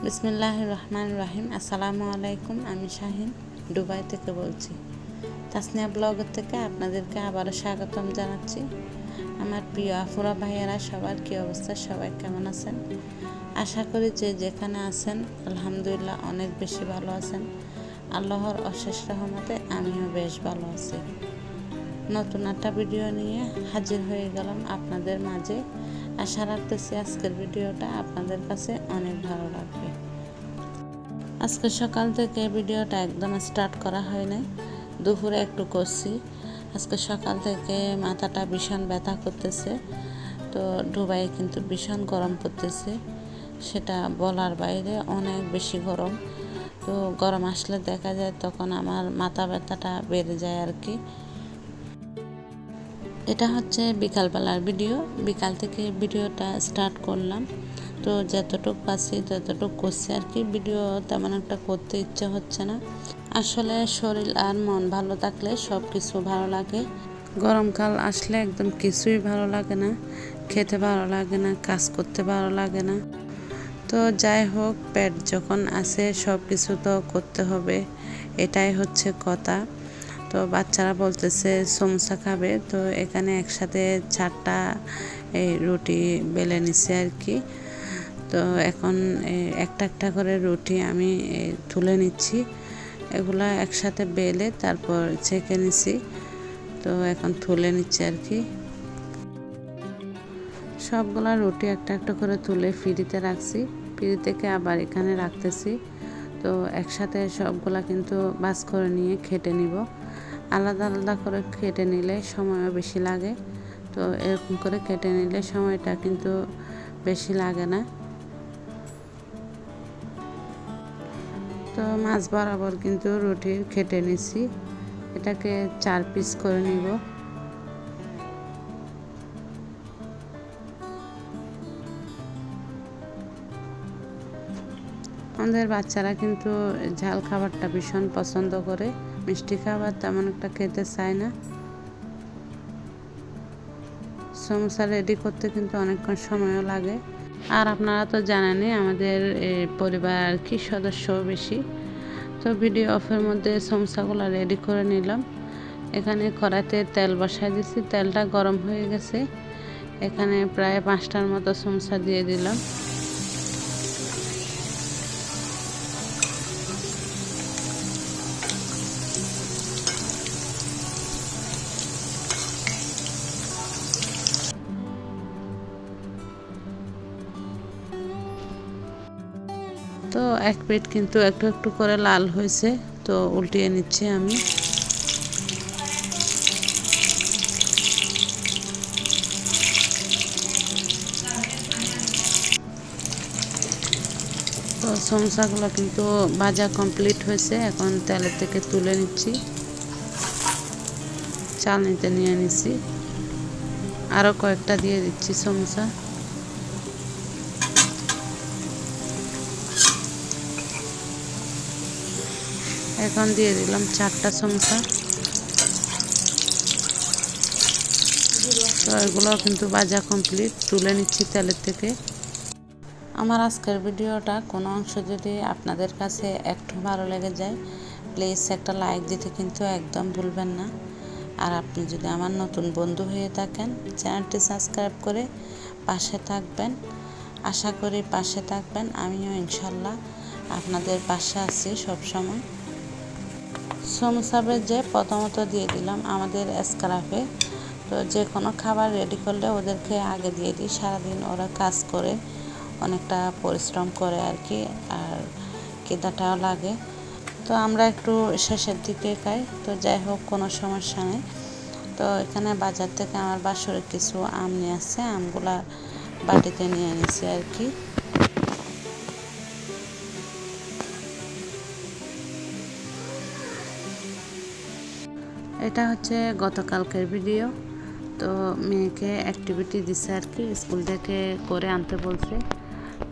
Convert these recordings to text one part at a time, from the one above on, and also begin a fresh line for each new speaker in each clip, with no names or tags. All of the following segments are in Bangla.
বিসমিল্লাহির রহমানির রহিম। আসসালামু আলাইকুম। আমি শাহিন দুবাই থেকে বলছি। তাসনিয়া ব্লগের থেকে আপনাদেরকে আবারও স্বাগতম জানাচ্ছি। আমার প্রিয় আফুরা ভাইয়ারা সবার কী অবস্থা, সবাই কেমন আছেন? আশা করি যে যেখানে আছেন আলহামদুলিল্লাহ অনেক বেশি ভালো আছেন। আল্লাহর অশেষ রহমতে আমিও বেশ ভালো আছি। নতুন একটা ভিডিও নিয়ে হাজির হয়ে গেলাম আপনাদের মাঝে। আশা রাখতেছি আজকের ভিডিওটা আপনাদের কাছে অনেক ভালো লাগবে। আজকে সকাল থেকে ভিডিওটা একদম স্টার্ট করা হয় নাই, দুপুরে একটু করছি। আজকে সকাল থেকে মাথাটা ভীষণ ব্যথা করতেছে। তো দুবাইয়ে কিন্তু ভীষণ গরম পড়তেছে, সেটা বলার বাইরে, অনেক বেশি গরম। তো গরম আসলে দেখা যায় তখন আমার মাথা ব্যথাটা বেড়ে যায় আর কি। এটা হচ্ছে বিকালবেলার ভিডিও, বিকাল থেকে ভিডিওটা স্টার্ট করলাম। তো যতটুকু পাচ্ছি ততটুকু করছি আর কি। ভিডিও তেমন একটা করতে ইচ্ছে হচ্ছে না। আসলে শরীর আর মন ভালো থাকলে সব কিছু ভালো লাগে। গরমকাল আসলে একদম কিছুই ভালো লাগে না, খেতে ভালো লাগে না, কাজ করতে ভালো লাগে না। তো যাই হোক, পেট যখন আছে সব কিছু তো করতে হবে, এটাই হচ্ছে কথা। তো বাচ্চারা বলতেছে সমোসা খাবে, তো এখানে একসাথে 4টা রুটি বেলে নিছে আর কি। তো এখন একটা একটা করে রুটি আমি তুলে নিচ্ছি। এগুলা একসাথে বেলে তারপর ছেঁকে নিছি। তো এখন তুলে নিচ্ছি আর কি। সবগুলা রুটি একটা একটা করে তুলে ফ্রিতে রাখছি, ফ্রি থেকে আবার এখানে রাখতেছি। তো একসাথে সবগুলা কিন্তু বাস করে নিয়ে খেটে নিব। আলাদা আলাদা করে কেটে নিলে সময়ও বেশি লাগে। তো এরকম করে কেটে নিলে সময়টা কিন্তু বেশি লাগে না। তো মাছ বরাবর কিন্তু রুটি কেটে নিছি, এটাকে 4 পিস করে নিব। আমাদের বাচ্চারা কিন্তু ঝাল খাবারটা ভীষণ পছন্দ করে, মিষ্টি খাবার তেমন একটা খেতে চায় না। সমোসা রেডি করতে কিন্তু অনেকক্ষণ সময়ও লাগে। আর আপনারা তো জানেনই আমাদের পরিবার আর কি সদস্য বেশি। তো ভিডিও অফের মধ্যে সমোসাগুলো রেডি করে নিলাম। এখানে কড়াইতে তেল বসাই দিয়েছি, তেলটা গরম হয়ে গেছে। এখানে প্রায় 5টার মতো সমোসা দিয়ে দিলাম। তো এক প্লেট কিন্তু একটু একটু করে লাল হয়েছে, তো উল্টিয়ে নিচ্ছি আমি। তো সমোসাগুলো কিন্তু ভাজা কমপ্লিট হয়েছে, এখন তেলের থেকে তুলে নিচ্ছি, চালনিতে নিয়ে নিচ্ছি। আরও কয়েকটা দিয়ে দিচ্ছি সমোসা। এখন দিয়ে দিলাম 4টা সমোসা। তো এগুলো কিন্তু ভাজা কমপ্লিট, তুলে নিচ্ছি তেলের থেকে। আমার আজকের ভিডিওটা কোনো অংশ যদি আপনাদের কাছে একটু ভালো লেগে যায়, প্লিজ একটা লাইক দিতে কিন্তু একদম ভুলবেন না। আর আপনি যদি আমার নতুন বন্ধু হয়ে থাকেন, চ্যানেলটি সাবস্ক্রাইব করে পাশে থাকবেন। আশা করি পাশে থাকবেন, আমিও ইনশাল্লাহ আপনাদের পাশে আছি সবসময়। সমোসা ভেজে প্রথমত দিয়ে দিলাম আমাদের স্ক্রাফে। তো যে কোনো খাবার রেডি করলে ওদেরকে আগে দিয়ে দিই, সারাদিন ওরা কাজ করে অনেকটা পরিশ্রম করে আর কি, আর খিদাটাও লাগে। তো আমরা একটু শেষের দিকে খাই, তো যাই হোক কোনো সমস্যা নেই। তো এখানে বাজার থেকে আমার বাসরে কিছু আম নিয়ে আসছে, আমগুলা বাটিতে নিয়ে নিছি আর কি। এটা হচ্ছে গতকালকের ভিডিও। তো মেয়েকে অ্যাক্টিভিটি দিচ্ছে আর কি, স্কুল থেকে করে আনতে বলছে।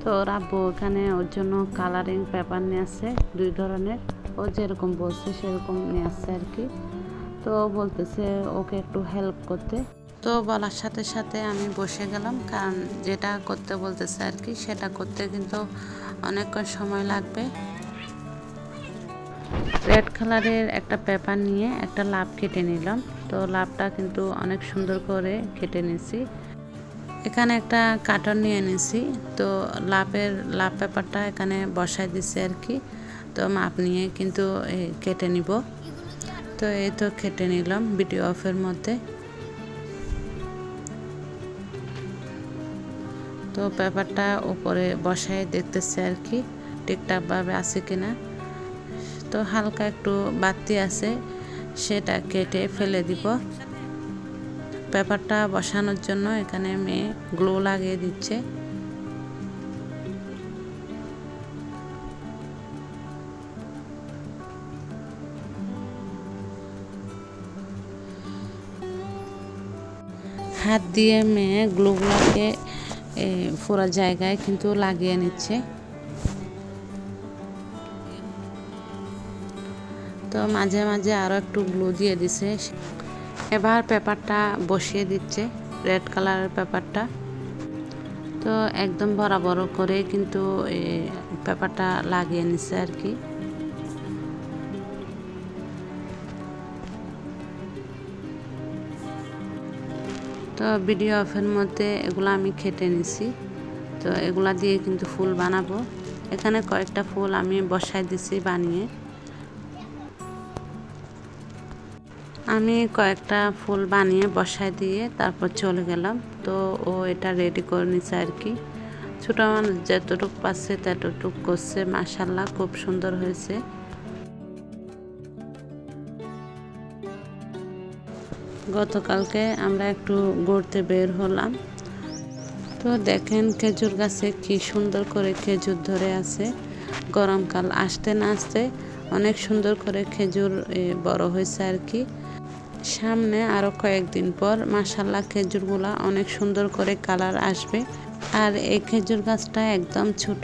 তো ওর আব্বু এখানে ওর জন্য কালারিং পেপার নিয়ে আসছে 2 ধরনের। ও যেরকম বলছে সেরকম নিয়ে আসছে আর কি। তো বলতেছে ওকে একটু হেল্প করতে। তো বলার সাথে সাথে আমি বসে গেলাম, কারণ যেটা করতে বলতেছে আর কি সেটা করতে কিন্তু অনেকক্ষণ সময় লাগবে। রেড কালারের একটা পেপার নিয়ে একটা লাভ কেটে নিলাম। তো লাভটা কিন্তু অনেক সুন্দর করে কেটে নিয়েছি। এখানে একটা কার্টন নিয়ে নিয়েছি। তো লাভ পেপারটা এখানে বসাই দিছি আর কি। তো মাপ নিয়ে কিন্তু কেটে নিব। তো এই তো কেটে নিলাম ভিডিও অফের মধ্যে। তো পেপারটা উপরে বসায় দেখতেছে আর কি ঠিকঠাকভাবে আছে কিনা। তো হালকা একটু বাতি আছে, সেটা কেটে ফেলে দিব। পেপারটা বসানোর জন্য এখানে মেয়ে গ্লু লাগিয়ে দিচ্ছে। হাত দিয়ে মেয়ে গ্লুগুলোকে পুরো জায়গায় কিন্তু লাগিয়ে নিচ্ছে। তো মাঝে মাঝে আরও একটু গ্লু দিয়ে দিছে। এবার পেপারটা বসিয়ে দিচ্ছে, রেড কালারের পেপারটা। তো একদম বরাবর করে কিন্তু পেপারটা লাগিয়ে নিচ্ছে আর কি। তো ভিডিও অফের মধ্যে এগুলো আমি কেটে নিছি। তো এগুলা দিয়ে কিন্তু ফুল বানাবো। এখানে কয়েকটা ফুল আমি বসাই দিছি বানিয়ে। আমি কয়েকটা ফুল বানিয়ে বসাই দিয়ে তারপর চলে গেলাম। তো ও এটা রেডি করে নিছে আর কি। ছোটো মানুষ যতটুকু পাচ্ছে ততটুকু করছে, মাশাআল্লাহ খুব সুন্দর হয়েছে। গতকালকে আমরা একটু ঘুরতে বের হলাম। তো দেখেন খেজুর গাছে কি সুন্দর করে খেজুর ধরে আছে। গরমকাল আসতে না আসতে অনেক সুন্দর করে খেজুর বড় হয়েছে আর কি। সামনে আরও কয়েকদিন পর মাশাআল্লাহ খেজুরগুলা অনেক সুন্দর করে কালার আসবে। আর এই খেজুর গাছটা একদম ছোট,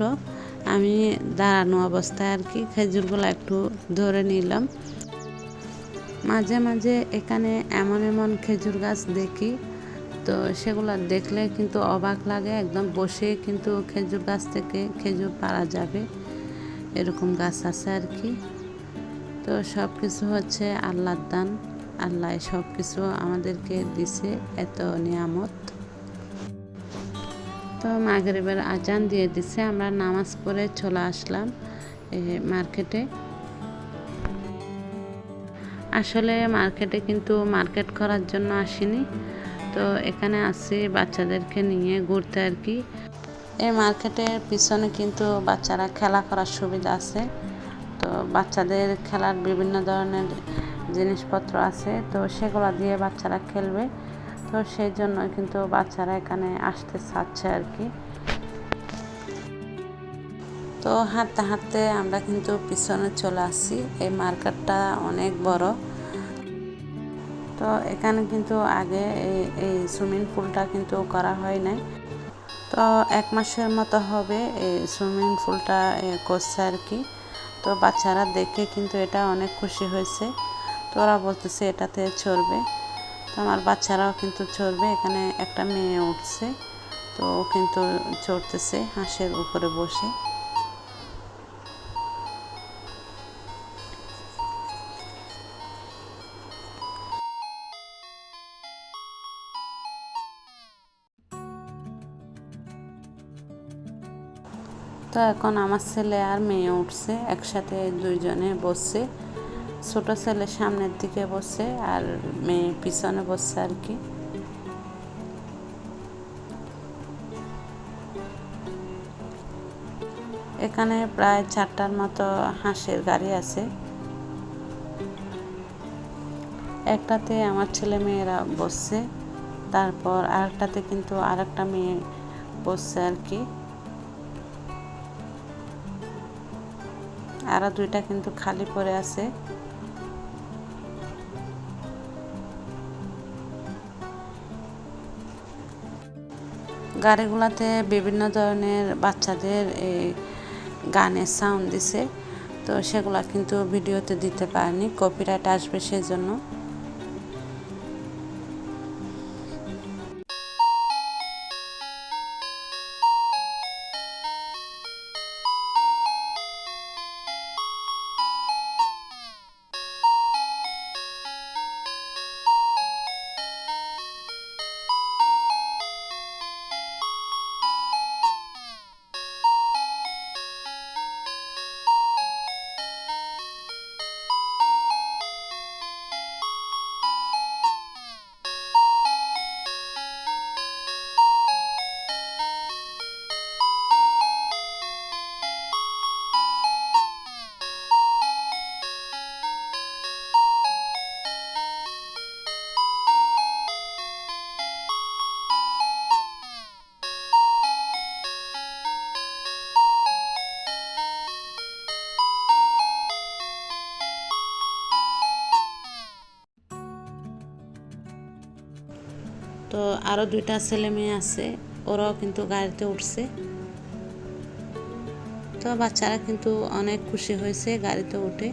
আমি দাঁড়ানো অবস্থায় আর কি খেজুরগুলো একটু ধরে নিলাম। মাঝে মাঝে এখানে এমন এমন খেজুর গাছ দেখি, তো সেগুলো দেখলে কিন্তু অবাক লাগে। একদম বসে কিন্তু খেজুর গাছ থেকে খেজুর পাড়া যাবে, এরকম গাছ আছে আর কি। তো সব কিছু হচ্ছে আল্লাহর দান। আল্লাহ সব কিছু আমাদেরকে দিছে, এত নিয়ামত। তো মাগরিবের আজান দিয়ে দিছে, আমরা নামাজ পড়ে চলে আসলাম মার্কেটে। আসলে মার্কেটে কিন্তু মার্কেট করার জন্য আসিনি, তো এখানে আসি বাচ্চাদেরকে নিয়ে ঘুরতে আর কি। এই মার্কেটের পিছনে কিন্তু বাচ্চারা খেলা করার সুবিধা আছে। তো বাচ্চাদের খেলার বিভিন্ন ধরনের জিনিসপত্র আছে, তো সেগুলো দিয়ে বাচ্চারা খেলবে। তো সেই জন্য কিন্তু বাচ্চারা এখানে আসতে চাচ্ছে আর কি। তো হাঁটতে হাঁটতে আমরা কিন্তু পিছনে চলে আসছি। এই মার্কেটটা অনেক বড়। তো এখানে কিন্তু আগে এই সুইমিং পুলটা কিন্তু করা হয় নাই। তো 1 মাসের মতো হবে এই সুইমিং পুলটা করছে আর কি। তো বাচ্চারা দেখে কিন্তু এটা অনেক খুশি হয়েছে। তো ওরা বলতেছে এটাতে চড়বে। তো আমার বাচ্চারাও কিন্তু চড়বে। এখানে একটা মেয়ে উঠছে, তো ও কিন্তু চড়তেছে হাঁসের উপরে বসে। তো এখন আমার ছেলে আর মেয়ে উঠছে, একসাথে দুইজনে বসছে। ছোট ছেলে সামনের দিকে বসছে আর মেয়ে পিছনে বসছে আর কি। এখানে প্রায় 4টার মতো হাঁসের গাড়ি আছে। একটাতে আমার ছেলে মেয়েরা বসছে, তারপর আরেকটাতে কিন্তু আরেকটা মেয়ে বসছে আর কি। আরো 2টা কিন্তু খালি পড়ে আছে। গাড়িগুলোতে বিভিন্ন ধরনের বাচ্চাদের গানের সাউন্ড দিছে, তো সেগুলো কিন্তু ভিডিওতে দিতে পারিনি, কপিরাইট আসবে সেজন্য। তো আরও 2টা ছেলে মেয়ে আছে, ওরাও কিন্তু গাড়িতে উঠছে। তো বাচ্চারা কিন্তু অনেক খুশি হয়েছে গাড়িতে উঠে।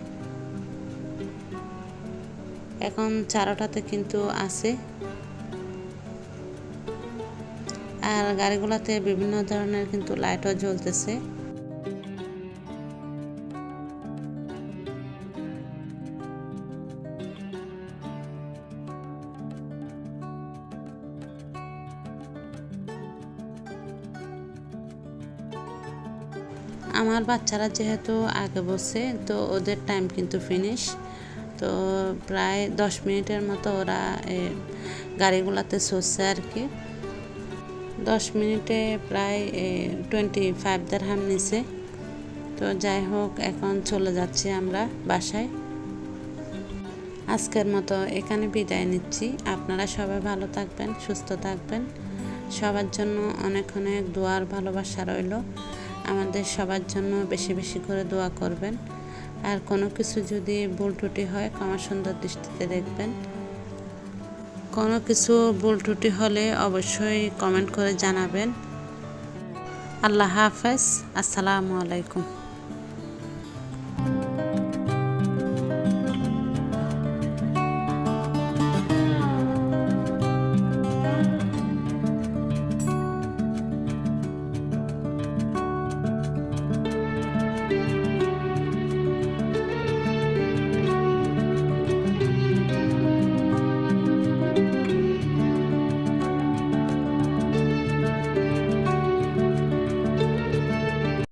এখন 4টাতে কিন্তু আছে। আর গাড়িগুলোতে বিভিন্ন ধরনের কিন্তু লাইটও জ্বলতেছে। আমার বাচ্চারা যেহেতু আগে বসে, তো ওদের টাইম কিন্তু ফিনিশ। তো প্রায় 10 মিনিটের মতো ওরা গাড়িগুলোতে চড়ছে আর কি। 10 মিনিটে প্রায় 25 দিরহাম নিছে। তো যাই হোক, এখন চলে যাচ্ছি আমরা বাসায়। আজকের মতো এখানে বিদায় নিচ্ছি। আপনারা সবাই ভালো থাকবেন, সুস্থ থাকবেন। সবার জন্য অনেক অনেক দোয়ার ভালোবাসা রইল। আমাদের সবার জন্য বেশি বেশি করে দোয়া করবেন। আর কোনো কিছু যদি ভুল ত্রুটি হয়, ক্ষমা সুন্দর দৃষ্টিতে দেখবেন। কোনো কিছু ভুল ত্রুটি হলে অবশ্যই কমেন্ট করে জানাবেন। আল্লাহ হাফেজ। আসসালামু আলাইকুম।